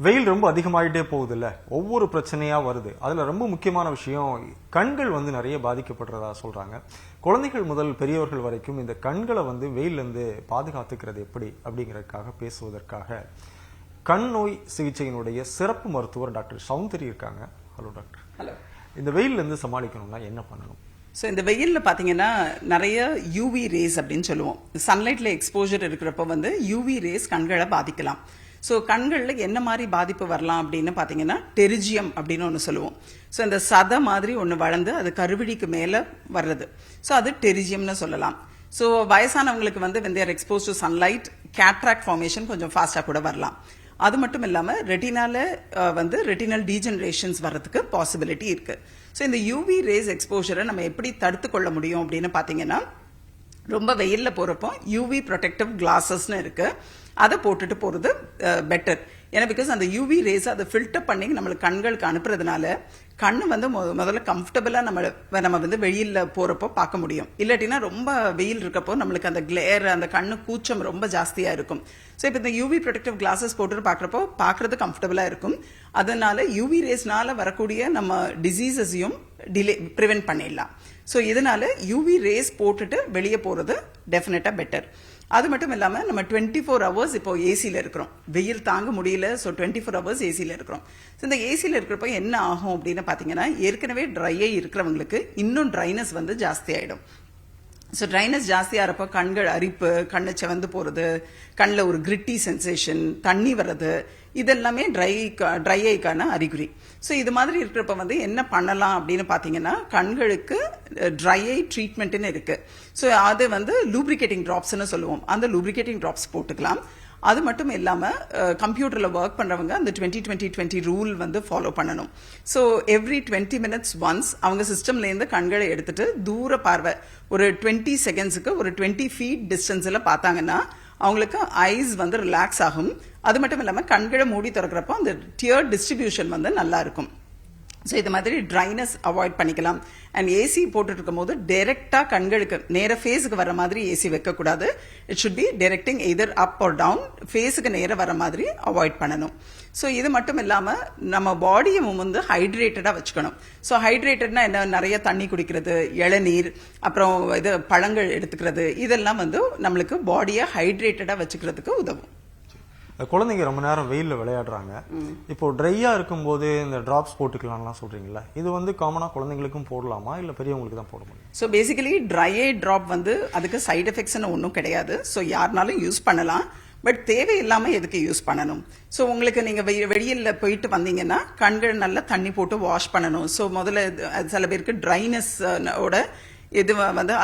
வெயில் ரொம்ப அதிகமாயிட்டே போகுது இல்ல, ஒவ்வொரு பிரச்சனையா வருது. அதுல ரொம்ப முக்கியமான விஷயம் கண்கள் நிறைய பாதிக்கப்படுறதா சொல்றாங்க. குழந்தைகள் முதல் பெரியவர்கள் வரைக்கும் இந்த கண்களை வெயில்ல இருந்து பாதுகாத்துக்கிறது எப்படி அப்படிங்கறதுக்காக பேசுவதற்காக கண் நோய் சிகிச்சையினுடைய சிறப்பு மருத்துவர் டாக்டர் சௌந்தரி இருக்காங்க. Hello doctor. ஹலோ. இந்த வெயில்ல இருந்து சமாளிக்கணும்னா என்ன பண்ணணும்? ஸோ இந்த வெயிலில் பார்த்தீங்கன்னா நிறைய யூவி ரேஸ் அப்படின்னு சொல்லுவோம். சன்லைட்ல எக்ஸ்போஜர் இருக்கிறப்ப யூவி ரேஸ் கண்களை பாதிக்கலாம். ஸோ கண்களில் என்ன மாதிரி பாதிப்பு வரலாம் அப்படின்னு பார்த்தீங்கன்னா டெரிஜியம் அப்படின்னு ஒன்று சொல்லுவோம். ஸோ இந்த சதை மாதிரி ஒன்று வளர்ந்து அது கருவிழிக்கு மேலே வர்றது. ஸோ அது டெரிஜியம்னு சொல்லலாம். ஸோ வயசானவங்களுக்கு when they are exposed to sunlight, cataract formation கொஞ்சம் ஃபாஸ்ட்டாக கூட வரலாம். அது மட்டும் இல்லாமல் ரெட்டினால ரெட்டினல் டீஜெனரேஷன்ஸ் வர்றதுக்கு பாசிபிலிட்டி இருக்கு. ஸோ இந்த யூவி ரேஸ் எக்ஸ்போஜரை நம்ம எப்படி தடுத்து கொள்ள முடியும் அப்படின்னு பார்த்தீங்கன்னா, ரொம்ப வெயிலில் போகிறப்போ யூவி ப்ரொடெக்டிவ் கிளாஸஸ்னு இருக்கு, அதை போட்டுட்டு போகிறது பெட்டர். ஏன்னா பிகாஸ் அந்த யூவி ரேஸ் அதை ஃபில்டர் பண்ணி நம்மளுக்கு கண்களுக்கு அனுப்புறதுனால கண்ணு முதல்ல கம்ஃபர்டபுளாக நம்ம வெயிலில் போகிறப்போ பார்க்க முடியும். இல்லாட்டினா ரொம்ப வெயில் இருக்கப்போ நம்மளுக்கு அந்த கிளேர், அந்த கண்ணு கூச்சம் ரொம்ப ஜாஸ்தியாக இருக்கும். ஸோ இப்போ இந்த யூவி ப்ரொடெக்டிவ் கிளாஸஸ் போட்டுட்டு பார்க்குறப்போ பார்க்குறது கம்ஃபர்டபுளாக இருக்கும். அதனால யூவி ரேஸ்னால வரக்கூடிய நம்ம டிசீசஸையும் ப்ரிவென்ட் பண்ணிடலாம். ஸோ இதனால யூவி ரேஸ் போட்டுட்டு வெளியே போகிறது டெஃபினட்டாக பெட்டர். அது மட்டும் இல்லாமல் நம்ம 24 hours இப்போ ஏசியில் இருக்கிறோம். வெயில் தாங்க முடியல. ஸோ 24 hours ஏசியில் இருக்கிறோம். ஸோ இந்த ஏசியில் இருக்கிறப்ப என்ன ஆகும் அப்படின்னு பார்த்தீங்கன்னா, ஏற்கனவே ட்ரையே இருக்கிறவங்களுக்கு இன்னும் ட்ரைனஸ் ஜாஸ்தி ஆகிடும். ஸோ ட்ரைனஸ் ஜாஸ்தியாகிறப்போ கண்கள் அரிப்பு, கண்ணு செவந்து போகிறது, கண்ணில் ஒரு கிரிட்டி சென்சேஷன், தண்ணி வர்றது, இதெல்லாமே ட்ரை ஐக்கான அறிகுறி. ஸோ இது மாதிரி இருக்கிறப்ப என்ன பண்ணலாம் அப்படின்னு பார்த்தீங்கன்னா, கண்களுக்கு ட்ரை ஐ ட்ரீட்மெண்ட்னு இருக்கு. ஸோ அது லூப்ரிகேட்டிங் ட்ராப்ஸ்ன்னு சொல்லுவோம். அந்த லூப்ரிகேட்டிங் ட்ராப்ஸ் போட்டுக்கலாம். அது மட்டும் இல்லாமல் கம்ப்யூட்டரில் ஒர்க் பண்ணுறவங்க அந்த 20-20-20 ரூல் ஃபாலோ பண்ணணும். ஸோ எவ்ரி 20 minutes ஒன்ஸ் அவங்க சிஸ்டம்லேருந்து கண்களை எடுத்துட்டு தூர பார்வை ஒரு 20 secondsக்கு ஒரு 20 feet டிஸ்டன்ஸில் பார்த்தாங்கன்னா அவங்களுக்கு ஐஸ் ரிலாக்ஸ் ஆகும். அது மட்டும் இல்லாமல் கண்களை மூடி திறக்கிறப்போ அந்த டியர் டிஸ்ட்ரிபியூஷன் நல்லா இருக்கும். ஸோ இது மாதிரி ட்ரைனஸ் அவாய்ட் பண்ணிக்கலாம். அண்ட் ஏசி போட்டுட்டு இருக்கும் போது டைரக்டாக கண்களுக்கு நேர ஃபேஸுக்கு வர மாதிரி ஏசி வைக்கக்கூடாது. It should be directing either up or down, ஃபேஸுக்கு நேர வர மாதிரி அவாய்ட் பண்ணணும். ஸோ இது மட்டும் இல்லாமல் நம்ம பாடியை ஹைட்ரேட்டடாக வச்சுக்கணும். ஸோ ஹைட்ரேட்டட்னா என்ன, நிறைய தண்ணி குடிக்கிறது, இளநீர், அப்புறம் இது பழங்கள் எடுத்துக்கிறது, இதெல்லாம் நம்மளுக்கு பாடியை ஹைட்ரேட்டடாக வச்சுக்கிறதுக்கு உதவும். குழந்தைங்க ரொம்ப நேரம் வெயில்ல விளையாடுறாங்க. இப்போ ட்ரையா இருக்கும்போது இந்த டிராப்ஸ் போட்டுக்கலாம்லாம் சொல்றீங்களா, இது காமனா குழந்தைங்களுக்கும் போடலாமா இல்ல பெரியவங்களுக்கு தான் போட முடியும்? ஸோ பேசிக்கலி ட்ரை ஐ டிராப் அதுக்கு சைட் எஃபெக்ட்ஸ்னு ஒன்றும் கிடையாது. ஸோ யாருனாலும் யூஸ் பண்ணலாம். பட் தேவையில்லாம எதுக்கு யூஸ் பண்ணணும்? ஸோ உங்களுக்கு நீங்க வெளியில் போயிட்டு வந்தீங்கன்னா கண்கள் நல்லா தண்ணி போட்டு வாஷ் பண்ணணும். ஸோ முதல்ல சில பேருக்கு ட்ரைனஸ் ஓட இது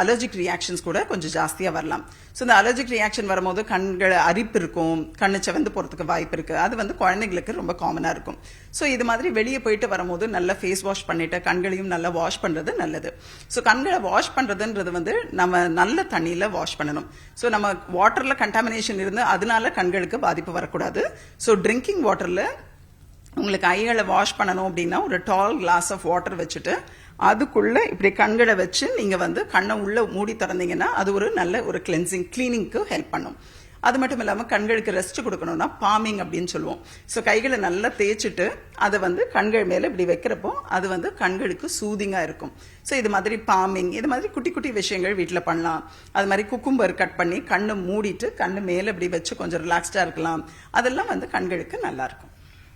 அலர்ஜிக் ரியாக்ஷன்ஸ் கூட கொஞ்சம் ஜாஸ்தியாக வரலாம். ஸோ இந்த அலர்ஜிக் ரியாக்ஷன் வரும்போது கண்கள் அரிப்பு இருக்கும், கண்ணு செவந்து போகிறதுக்கு வாய்ப்பு இருக்கு. அது குழந்தைங்களுக்கு ரொம்ப காமனாக இருக்கும். ஸோ இது மாதிரி வெளியே போயிட்டு வரும்போது நல்லா ஃபேஸ் வாஷ் பண்ணிட்டு கண்களையும் நல்லா வாஷ் பண்ணுறது நல்லது. ஸோ கண்களை வாஷ் பண்ணுறதுன்றது நம்ம நல்ல தண்ணியில் வாஷ் பண்ணணும். ஸோ நம்ம வாட்டரில் கண்டாமினேஷன் இருந்து அதனால கண்களுக்கு பாதிப்பு வரக்கூடாது. ஸோ ட்ரிங்கிங் வாட்டரில் உங்களுக்கு ஐகளை வாஷ் பண்ணணும் அப்படின்னா ஒரு டால் கிளாஸ் ஆஃப் வாட்டர் வச்சுட்டு அதுக்குள்ள இப்படி கண்களை வச்சு நீங்க கண்ணை உள்ள மூடி திறந்தீங்கன்னா அது ஒரு நல்ல ஒரு கிளீனிங்க்கு ஹெல்ப் பண்ணும். அது மட்டும் இல்லாமல் கண்களுக்கு ரெஸ்ட் கொடுக்கணும்னா பாமிங் அப்படின்னு சொல்லுவோம். ஸோ கைகளை நல்லா தேய்ச்சிட்டு அதை கண்கள் மேலே இப்படி வைக்கிறப்போ அது கண்களுக்கு சூதிங்காக இருக்கும். ஸோ இது மாதிரி பாமிங், இது மாதிரி குட்டி குட்டி விஷயங்கள் வீட்டில் பண்ணலாம். அது மாதிரி குக்கும்பர் கட் பண்ணி கண்ணை மூடிட்டு கண்ணு மேலே இப்படி வச்சு கொஞ்சம் ரிலாக்ஸ்டாக இருக்கலாம். அதெல்லாம் கண்களுக்கு நல்லா இருக்கும்.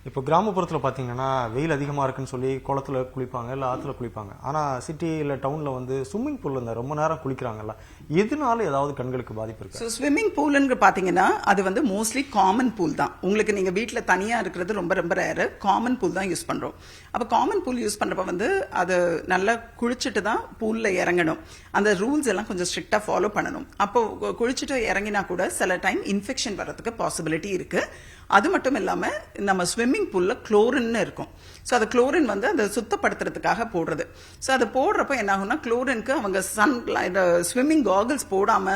இப்போ கிராமப்புறத்தில் பார்த்தீங்கன்னா வெயில் அதிகமாக இருக்குன்னு சொல்லி குளத்துல குளிப்பாங்க, இல்லை ஆற்றுல குளிப்பாங்க. ஆனால் சிட்டி இல்லை டவுனில் ஸ்விம்மிங் பூலில் ரொம்ப நேரம் குளிக்கிறாங்கல்ல, எதனால ஏதாவது கண்களுக்கு பாதிப்பு இருக்கு? ஸோ ஸ்விம்மிங் பூல்னு பார்த்தீங்கன்னா அது மோஸ்ட்லி காமன் பூல் தான். உங்களுக்கு நீங்கள் வீட்டில் தனியாக இருக்கிறது ரொம்ப ரொம்ப ரேரு. காமன் பூல் தான் யூஸ் பண்ணுறோம். அப்போ காமன் பூல் யூஸ் பண்ணுறப்ப அது நல்லா குளிச்சுட்டு தான் பூலில் இறங்கணும். அந்த ரூல்ஸ் எல்லாம் கொஞ்சம் ஸ்ட்ரிக்டாக ஃபாலோ பண்ணணும். அப்போ குளிச்சுட்டு இறங்கினா கூட சில டைம் இன்ஃபெக்ஷன் வர்றதுக்கு பாசிபிலிட்டி இருக்கு. அது மட்டும் இல்லாமல் நம்ம ஸ்விம்மிங் பூல்ல குளோரின் இருக்கும். ஸோ அது குளோரின் அதை சுத்தப்படுத்துறதுக்காக போடுறது. ஸோ அது போடுறப்ப என்ன ஆகும்னா குளோரினுக்கு அவங்க இந்த ஸ்விம்மிங் காகல்ஸ் போடாம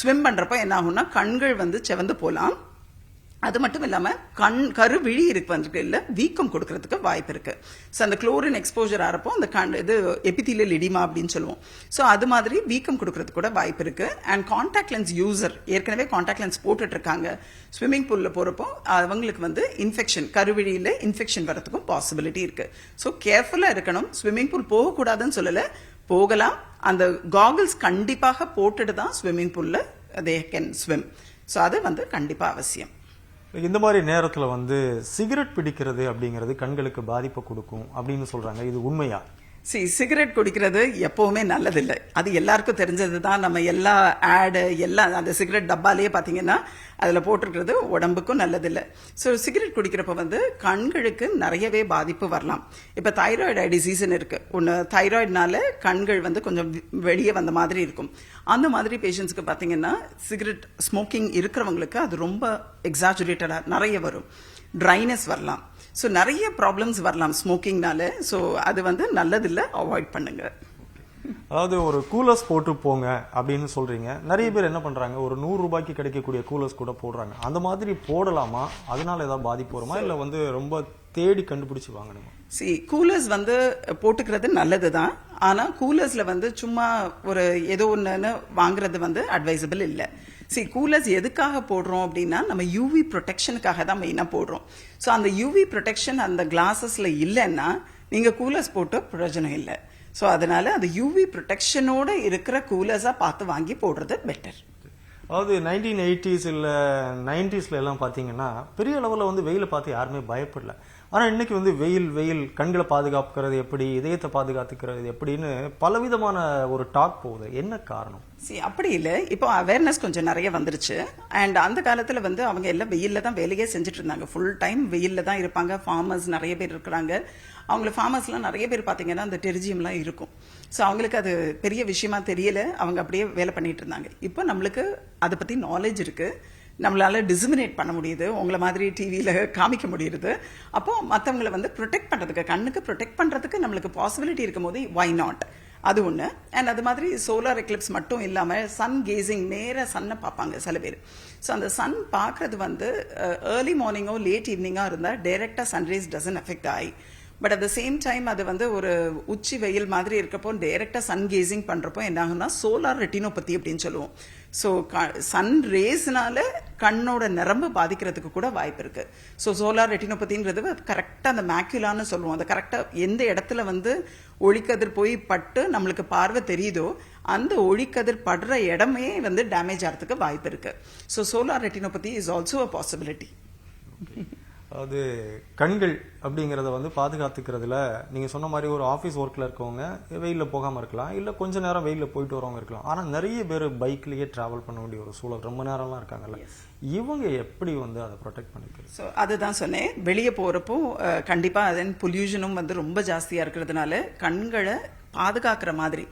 ஸ்விம் பண்றப்ப என்ன ஆகும்னா கண்கள் செவந்து போகலாம். அது மட்டும் இல்லாம கருவிழி இருக்கு இல்ல வீக்கம் கொடுக்கறதுக்கு வாய்ப்பு இருக்கு. ஸோ அந்த குளோரின் எக்ஸ்போஜர் ஆறப்போ அந்த இது எபிதீலியல் எடிமா அப்படின்னு சொல்லுவோம். ஸோ அது மாதிரி வீக்கம் கொடுக்கறதுக்கு கூட வாய்ப்பு இருக்கு. அண்ட் கான்டாக்ட் லென்ஸ் யூசர் ஏற்கனவே கான்டாக்ட் லென்ஸ் போட்டுட்டு இருக்காங்க, ஸ்விம்மிங் பூல்ல போறப்போ அவங்களுக்கு வந்து இன்ஃபெக்ஷன், கருவிழியில இன்ஃபெக்ஷன் வரதுக்கும் பாசிபிலிட்டி இருக்கு. ஸோ கேர்ஃபுல்லா இருக்கணும். ஸ்விம்மிங் பூல் போகக்கூடாதுன்னு சொல்லல, போகலாம். அந்த காகிள்ஸ் கண்டிப்பாக போட்டுட்டு தான் ஸ்விம்மிங் பூல்ல தே கேன் ஸ்விம். ஸோ அது வந்து கண்டிப்பா அவசியம். இந்த மாதிரி நேரத்துல வந்து சிகரெட் பிடிக்கிறது அப்படிங்கிறது கண்களுக்கு பாதிப்பை கொடுக்கும் அப்படின்னு சொல்றாங்க, இது உண்மையா? சிகரெட் குடிக்கிறது எப்பவுமே நல்லதில்லை. அது எல்லாருக்கும் தெரிஞ்சது தான். நம்ம எல்லா ஆடு எல்லாம் அந்த சிகரெட் டப்பாலேயே பார்த்தீங்கன்னா அதில் போட்டிருக்கிறது உடம்புக்கும் நல்லதில்லை. ஸோ சிகரெட் குடிக்கிறப்ப வந்து கண்களுக்கு நிறையவே பாதிப்பு வரலாம். இப்போ தைராய்டு ஐ டிசீஸ்ன்னு இருக்கு ஒன்று. தைராய்டுனால கண்கள் வந்து கொஞ்சம் வெளியே வந்த மாதிரி இருக்கும். அந்த மாதிரி பேஷண்ட்ஸ்க்கு பார்த்தீங்கன்னா சிகரெட் ஸ்மோக்கிங் இருக்கிறவங்களுக்கு அது ரொம்ப எக்ஸாஜுரேட்டடாக நிறைய வரும். ட்ரைனஸ் வரலாம். ஸோ நிறைய ப்ராப்ளம்ஸ் வரலாம் ஸ்மோக்கிங்னால. ஸோ அது வந்து நல்லதில்லை, அவாய்ட் பண்ணுங்க. அதாவது ஒரு கூலர்ஸ் போட்டு போங்க அப்படின்னு சொல்றீங்க. நிறைய பேர் என்ன பண்றாங்க, ஒரு 100 ரூபாய்க்கு கிடைக்கக்கூடிய கூலர்ஸ் கூட போடுறாங்க. அந்த மாதிரி போடலாமா? அதனால ஏதாவது பாதிப்பு வருமா, இல்ல வந்து ரொம்ப தேடி கண்டுபிடிச்சு வாங்கணுமா? கூலர்ஸ் வந்து போட்டுக்கிறது நல்லது தான். ஆனா கூலர்ஸ்ல வந்து சும்மா ஒரு ஏதோ ஒன்னு வாங்குறது வந்து அட்வைசபிள் இல்லை. கூலர்ஸ் எதுக்காக போடுறோம் அப்படின்னா நம்ம யூவி ப்ரொடெக்ஷனுக்காக தான் மெயினா போடுறோம். ஸோ அந்த யூவி ப்ரொடெக்ஷன் அந்த கிளாஸஸ்ல இல்லைன்னா நீங்க கூலர்ஸ் போட்டு பிரயோஜனம் இல்லை. ஸோ அதனால அந்த யூவி ப்ரொடெக்ஷனோட இருக்கிற கூலர்ஸா பார்த்து வாங்கி போடுறது பெட்டர். அதாவது 1980s இல்ல 90s எல்லாம் பாத்தீங்கன்னா பெரிய அளவுல வந்து வெயில பார்த்து யாருமே பயப்படல. ஆனா இன்னைக்கு வந்து வெயில் கண்களை பாதுகாக்கிறது எப்படி, இதயத்தை பாதுகாத்துக்கிறது எப்படின்னு பலவிதமான ஒரு டாக் போகுது. என்ன காரணம்? அப்படி இல்லை, இப்போ அவேர்னஸ் கொஞ்சம் நிறைய வந்துருச்சு. அண்ட் அந்த காலத்துல வந்து அவங்க எல்லாம் வெயில்ல தான் வேலையே செஞ்சுட்டு இருந்தாங்க. ஃபுல் டைம் வெயில்ல தான் இருப்பாங்க. ஃபார்மர்ஸ் நிறைய பேர் இருக்கிறாங்க. அவங்கள ஃபார்மர்ஸ்லாம் நிறைய பேர் பார்த்தீங்கன்னா அந்த டெரிஜியம்லாம் இருக்கும். ஸோ அவங்களுக்கு அது பெரிய விஷயமா தெரியல, அவங்க அப்படியே வேலை பண்ணிட்டு இருந்தாங்க. இப்போ நம்மளுக்கு அதை பத்தி நாலேஜ் இருக்கு, நம்மளால டிசிமினேட் பண்ண முடியுது, உங்களை மாதிரி டிவியில காமிக்க முடியுது. அப்போ மற்றவங்களை வந்து ப்ரொடெக்ட் பண்றதுக்கு, கண்ணுக்கு ப்ரொடெக்ட் பண்றதுக்கு நம்மளுக்கு பாசிபிலிட்டி இருக்கும் போது வை நாட், அது ஒன்று. அண்ட் அது மாதிரி சோலார் எக்லிப்ஸ் மட்டும் இல்லாமல் சன் கேசிங், நேராக சன்னை பார்ப்பாங்க சில பேர். ஸோ அந்த சன் பார்க்கறது வந்து ஏர்லி மார்னிங்கோ லேட் ஈவினிங்கோ இருந்தால் டைரக்டாக சன்ரைஸ் டசன்ட் அஃபெக்ட் ஆகி, but at the same time அது வந்து ஒரு உச்சி வெயில் மாதிரி இருக்கப்போ டைரக்டா சன் கேசிங் பண்றப்போ என்ன ஆகும்னா சோலார் ரெட்டினோபதி அப்படின்னு சொல்லுவோம். ஸோ சன் ரேஸ்னால கண்ணோட நரம்பு பாதிக்கிறதுக்கு கூட வாய்ப்பு இருக்கு. ஸோ சோலார் ரெட்டினோபதின்றது கரெக்டா அந்த மேக்குலான்னு சொல்லுவோம். அது கரெக்டா எந்த இடத்துல வந்து ஒளிக்கதிர் போய் பட்டு நம்மளுக்கு பார்வை தெரியுதோ அந்த ஒளிக்கதிர் படுற இடமே வந்து டேமேஜ் ஆகிறதுக்கு வாய்ப்பு இருக்கு. So solar retinopathy is also a possibility. அதாவது கண்கள் அப்படிங்கறத வந்து பாதுகாத்துக்கிறதுல நீங்க சொன்ன மாதிரி ஒரு ஆபீஸ் ஒர்க்ல இருக்கவங்க வெயில்ல போகாம இருக்கலாம், இல்ல கொஞ்ச நேரம் வெயில்ல போயிட்டு வரவங்க இருக்கலாம். ஆனா நிறைய பேர் பைக்லயே டிராவல் பண்ண வேண்டிய ஒரு சூழல், ரொம்ப நேரம்லாம் இருக்காங்கல்ல, இவங்க எப்படி வந்து அதை ப்ரொடெக்ட் பண்ணிக்கிறது? ஸோ அதுதான் சொன்னேன், வெளியே போறப்போ கண்டிப்பா அதன் பொல்யூஷனும் வந்து ரொம்ப ஜாஸ்தியா இருக்கிறதுனால கண்களை பாதுகாக்கிற மாதிரி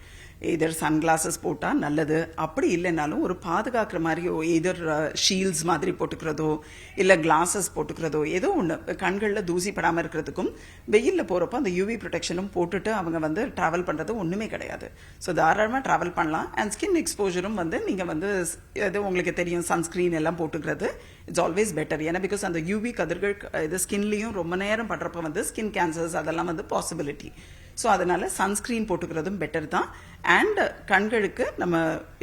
எதர் சன்கிளாசஸ் போட்டா நல்லது. அப்படி இல்லைனாலும் ஒரு பாதுகாக்கிற மாதிரி எதர் ஷீல்ட்ஸ் மாதிரி போட்டுக்கிறதோ இல்ல கிளாஸஸ் போட்டுக்கிறதோ ஏதோ ஒண்ணு கண்கள்ல தூசி படாம இருக்கிறதுக்கும், வெயில்ல போறப்போ அந்த யூவி ப்ரொடெக்ஷனும் போட்டுட்டு அவங்க வந்து டிராவல் பண்றது ஒண்ணுமே கிடையாது. ஸோ தாராளமா டிராவல் பண்ணலாம். அண்ட் ஸ்கின் எக்ஸ்போஜரும் வந்து நீங்க வந்து எது உங்களுக்கு தெரியும், சன்ஸ்கிரீன் எல்லாம் போட்டுக்கிறது இட்ஸ் ஆல்வேஸ் பெட்டர். ஏன்னா பிகாஸ் அந்த யூவி கதிர்கள் இது ஸ்கின்லயும் ரொம்ப நேரம் படுறப்ப வந்து ஸ்கின் கேன்சர்ஸ் அதெல்லாம் வந்து பாசிபிலிட்டி. ஸோ அதனால சன்ஸ்கிரீன் போட்டுக்கிறதும் பெட்டர் தான். அண்ட் கண்களுக்கு நம்ம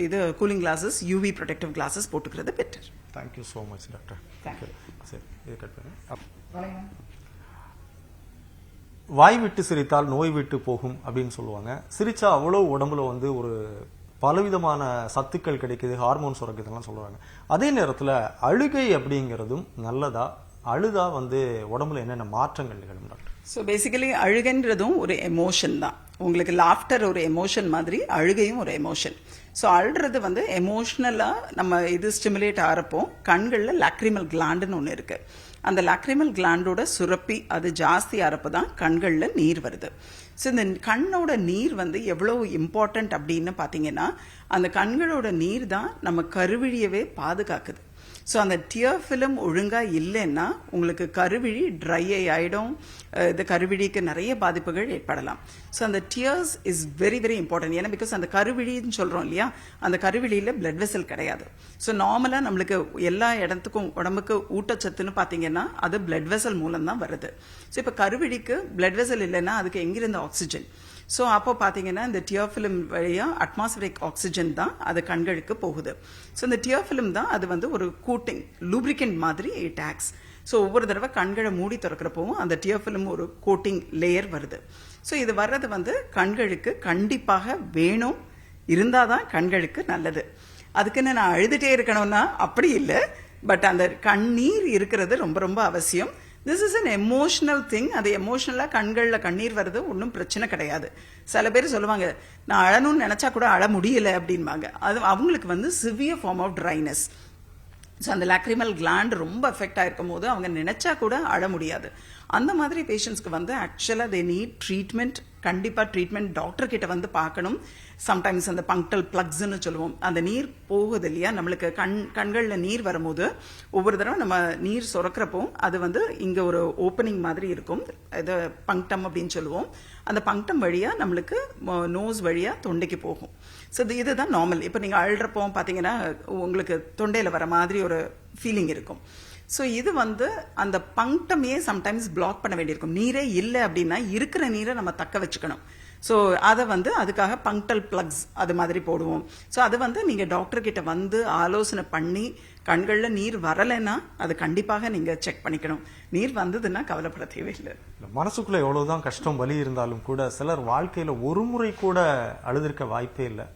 இது cooling glasses, UV protective glasses போட்டுக்கிறது better. Thank you so much doctor. சரி, இது கட் பண்ணு. வாய் விட்டு சிரித்தால் நோய் விட்டு போகும் அப்படின்னு சொல்லுவாங்க. சிரிச்சா அவ்வளவு உடம்புல வந்து ஒரு பலவிதமான சத்துக்கள் கிடைக்குது, ஹார்மோன் சுரக்குதுலாம் சொல்லுவாங்க. அதே நேரத்துல அழுகை அப்படிங்கிறதும் நல்லதா? அழுதா வந்து உடம்புல என்னென்ன மாற்றங்கள் நிகழும் டாக்டர்? ஸோ பேசிக்கலி அழுகைன்றதும் ஒரு எமோஷன் தான். உங்களுக்கு லாஃப்டர் ஒரு எமோஷன் மாதிரி அழுகையும் ஒரு எமோஷன். ஸோ அழுறது வந்து எமோஷ்னலாக நம்ம இது ஸ்டிமுலேட் ஆகிறப்போ கண்களில் லாக்ரிமல் கிளாண்டுன்னு ஒன்று இருக்கு. அந்த லாக்ரிமல் கிளாண்டோட சுரப்பி அது ஜாஸ்தி ஆகிறப்ப தான் கண்களில் நீர் வருது. ஸோ இந்த கண்ணோட நீர் வந்து எவ்வளோ இம்பார்ட்டன்ட் அப்படின்னு பார்த்தீங்கன்னா அந்த கண்களோட நீர் தான் நம்ம கருவிழியவே பாதுகாக்குது. ஸோ அந்த டியர் ஃபிலிம் ஒழுங்கா இல்லைன்னா உங்களுக்கு கருவிழி ட்ரை ஆயிடும். இந்த கருவிழிக்கு நிறைய பாதிப்புகள் ஏற்படலாம். ஸோ அந்த tears is very very important. ஏன்னா பிகாஸ் அந்த கருவிழின்னு சொல்றோம் இல்லையா, அந்த கருவிழியில பிளட் வெசல் கிடையாது. ஸோ நார்மலா நம்மளுக்கு எல்லா இடத்துக்கும் உடம்புக்கு ஊட்டச்சத்துன்னு பாத்தீங்கன்னா அது பிளட் வெசல் மூலம் தான் வருது. ஸோ இப்போ கருவிழிக்கு பிளட் வெசல் இல்லைன்னா அதுக்கு எங்கிருந்து ஆக்சிஜன்? ஸோ அப்போ பார்த்தீங்கன்னா இந்த டியர் ஃபிலிம் வழியாக அட்மாஸ்பரிக் ஆக்சிஜன் தான் அது கண்களுக்கு போகுது. ஸோ இந்த டியர் ஃபிலிம் தான் அது வந்து ஒரு கூட்டிங் லூப்ரிகன்ட் மாதிரி இட் ஆக்ட்ஸ். ஸோ ஒவ்வொரு தடவை கண்களை மூடி திறக்கிறப்பவும் அந்த டியர் ஃபிலிம் ஒரு கோட்டிங் லேயர் வருது. ஸோ இது வர்றது வந்து கண்களுக்கு கண்டிப்பாக வேணும், இருந்தால் தான் கண்களுக்கு நல்லது. அதுக்குன்னு நான் அழுதுட்டே இருக்கணும்னா அப்படி இல்லை, பட் அந்த கண்ணீர் இருக்கிறது ரொம்ப ரொம்ப அவசியம். This is an emotional thing. அது எமோஷனலா கண்களில் கண்ணீர் வருது, ஒன்றும் பிரச்சனை கிடையாது. சில பேர் சொல்லுவாங்க நான் அழணும்னு நினைச்சா கூட அழ முடியல அப்படின்பாங்க. அது அவங்களுக்கு வந்து severe form of dryness. So அந்த லாக்ரிமல் கிளாண்ட் ரொம்ப எஃபெக்ட் ஆயிருக்கும் போது அவங்க நினைச்சா கூட அழ முடியாது. அந்த மாதிரி பேஷண்ட்ஸ்க்கு வந்து ஆக்சுவலாக தே நீட் ட்ரீட்மெண்ட். கண்டிப்பாக ட்ரீட்மெண்ட் டாக்டர் கிட்ட வந்து பார்க்கணும். சம்டைம்ஸ் அந்த பங்க்டல் பிளக்ஸ்ன்னு சொல்லுவோம், அந்த நீர் போகுது இல்லையா நம்மளுக்கு கண்களில் நீர் வரும்போது ஒவ்வொரு தடவை நம்ம நீர் சுரக்கிறப்போ அது வந்து இங்கே ஒரு ஓப்பனிங் மாதிரி இருக்கும், இது பங்க்டம் அப்படின்னு சொல்லுவோம். அந்த பங்க்டம் வழியாக நம்மளுக்கு நோஸ் வழியாக தொண்டைக்கு போகும். ஸோ இதுதான் நார்மல். இப்போ நீங்கள் அழுறப்போ பார்த்தீங்கன்னா உங்களுக்கு தொண்டையில் வர மாதிரி ஒரு ஃபீலிங் இருக்கும். ஸோ இது வந்து அந்த பங்க்டமே சம்டைம்ஸ் பிளாக் பண்ண வேண்டியிருக்கும். நீரே இல்லை அப்படின்னா இருக்கிற நீரை நம்ம தக்க வச்சுக்கணும். ஸோ அதை வந்து அதுக்காக பங்க்டல் பிளக்ஸ் அது மாதிரி போடுவோம். ஸோ அது வந்து நீங்கள் டாக்டர் கிட்ட வந்து ஆலோசனை பண்ணி கண்களில் நீர் வரலைன்னா அது கண்டிப்பாக நீங்கள் செக் பண்ணிக்கணும். நீர் வந்ததுன்னா கவலைப்பட தேவையில்லை. மனசுக்குள்ள எவ்வளவுதான் கஷ்டம் வலி இருந்தாலும் கூட சிலர் வாழ்க்கையில ஒரு முறை கூட அழுதிருக்க வாய்ப்பே இல்லை.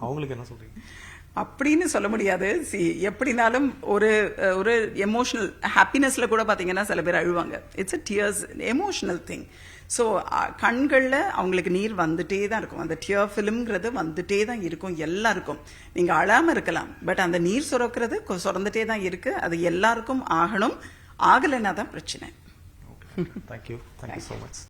அவங்களுக்கு என்ன சொல்றீங்க? அப்படின்னு சொல்ல முடியாது. எப்படினாலும் ஒரு ஒரு எமோஷனல் ஹாப்பினஸ்ல கூட பாத்தீங்கன்னா சில பேர் அழுவாங்க. It's a tears emotional thing. So கண்களில் அவங்களுக்கு நீர் வந்துட்டே தான் இருக்கும். அந்த டியர் ஃபிலிம்ங்கிறது வந்துட்டே தான் இருக்கும் எல்லாருக்கும். நீங்க அழாம இருக்கலாம், பட் அந்த நீர் சுரக்கிறது சுரந்துட்டே தான் இருக்கு. அது எல்லாருக்கும் ஆகணும். ஆகலைன்னா தான் பிரச்சனை. Thank you so much.